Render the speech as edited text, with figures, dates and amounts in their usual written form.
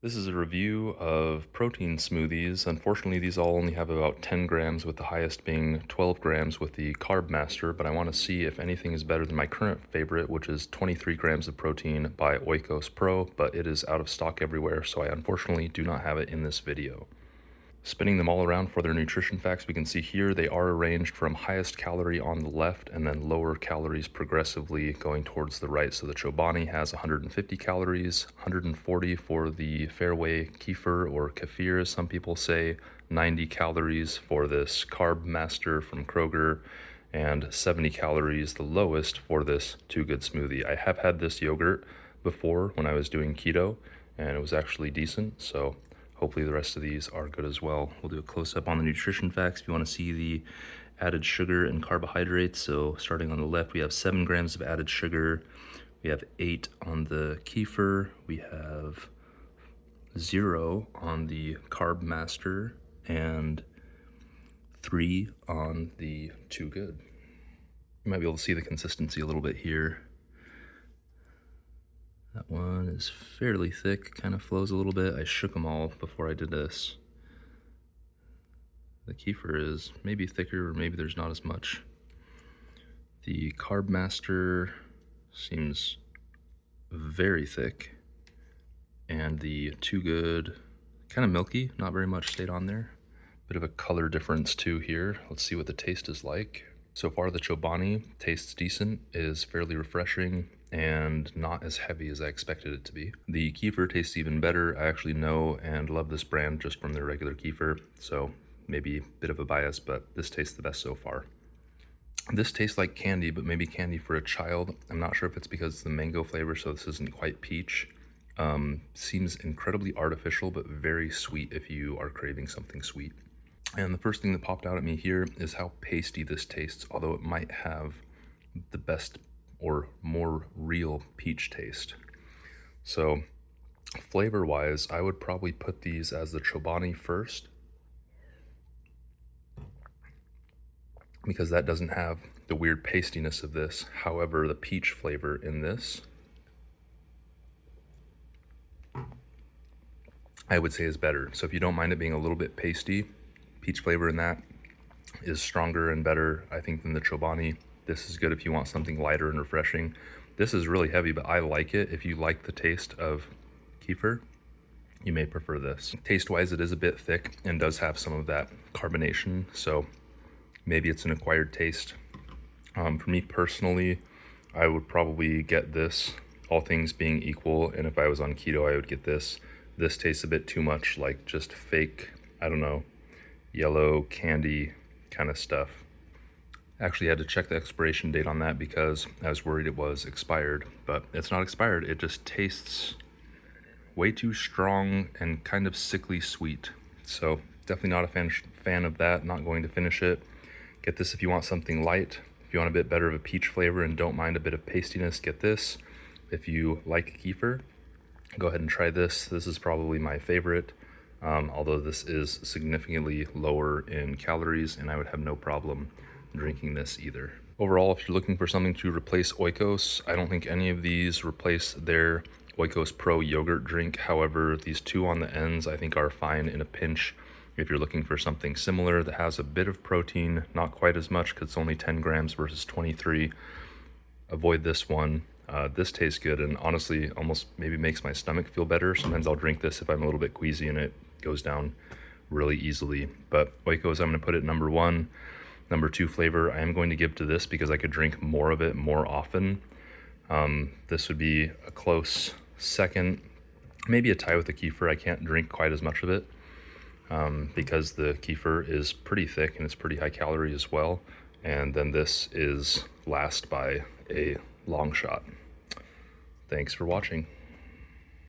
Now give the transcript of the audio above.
This is a review of protein smoothies. Unfortunately, these all only have about 10 grams, with the highest being 12 grams with the Carbmaster, but I want to see if anything is better than my current favorite, which is 23 grams of protein by Oikos Pro, but it is out of stock everywhere, so I unfortunately do not have it in this video. Spinning them all around for their nutrition facts, we can see here they are arranged from highest calorie on the left and then lower calories progressively going towards the right. So the Chobani has 150 calories, 140 for the Fairway Kefir or Kefir, as some people say, 90 calories for this Carbmaster from Kroger, and 70 calories, the lowest, for this Too Good smoothie. I have had this yogurt before when I was doing keto, and it was actually decent, so hopefully the rest of these are good as well. We'll do a close-up on the nutrition facts if you want to see the added sugar and carbohydrates. So starting on the left, we have 7 grams of added sugar. We have 8 on the kefir. We have 0 on the Carbmaster and 3 on the Too Good. You might be able to see the consistency a little bit here. That one is fairly thick, kind of flows a little bit. I shook them all before I did this. The kefir is maybe thicker, or maybe there's not as much. The Carbmaster seems very thick, and the Too Good, kind of milky, not very much stayed on there. Bit of a color difference too here. Let's see what the taste is like. So far the Chobani tastes decent, is fairly refreshing, and not as heavy as I expected it to be. The kefir tastes even better. I actually know and love this brand just from their regular kefir, so maybe a bit of a bias, but this tastes the best so far. This tastes like candy, but maybe candy for a child. I'm not sure if it's because it's the mango flavor, so this isn't quite peach. Seems incredibly artificial, but very sweet if you are craving something sweet. And the first thing that popped out at me here is how pasty this tastes, although it might have the best or more real peach taste. So flavor-wise, I would probably put these as the Chobani first, because that doesn't have the weird pastiness of this. However, the peach flavor in this, I would say, is better. So if you don't mind it being a little bit pasty, peach flavor in that is stronger and better, I think, than the Chobani. This is good if you want something lighter and refreshing. This is really heavy, but I like it. If you like the taste of kefir, you may prefer this. Taste-wise, it is a bit thick and does have some of that carbonation, so maybe it's an acquired taste. For me personally, I would probably get this, all things being equal, and if I was on keto, I would get this. This tastes a bit too much like just fake, I don't know, yellow candy kind of stuff. Actually had to check the expiration date on that because I was worried it was expired, but it's not expired. It just tastes way too strong and kind of sickly sweet. So definitely not a fan of that, not going to finish it. Get this if you want something light. If you want a bit better of a peach flavor and don't mind a bit of pastiness, get this. If you like kefir, go ahead and try this. This is probably my favorite. Although this is significantly lower in calories, and I would have no problem drinking this either. Overall, if you're looking for something to replace Oikos, I don't think any of these replace their Oikos Pro yogurt drink. However, these two on the ends I think are fine in a pinch. If you're looking for something similar that has a bit of protein, not quite as much because it's only 10 grams versus 23, avoid this one. This tastes good, and honestly almost maybe makes my stomach feel better. Sometimes I'll drink this if I'm a little bit queasy and it goes down really easily. But Oikos, I'm going to put it number 1. Number 2 flavor I am going to give to this because I could drink more of it more often. This would be a close second, maybe a tie with the kefir. I can't drink quite as much of it because the kefir is pretty thick and it's pretty high calorie as well. And then this is last by a long shot. Thanks for watching.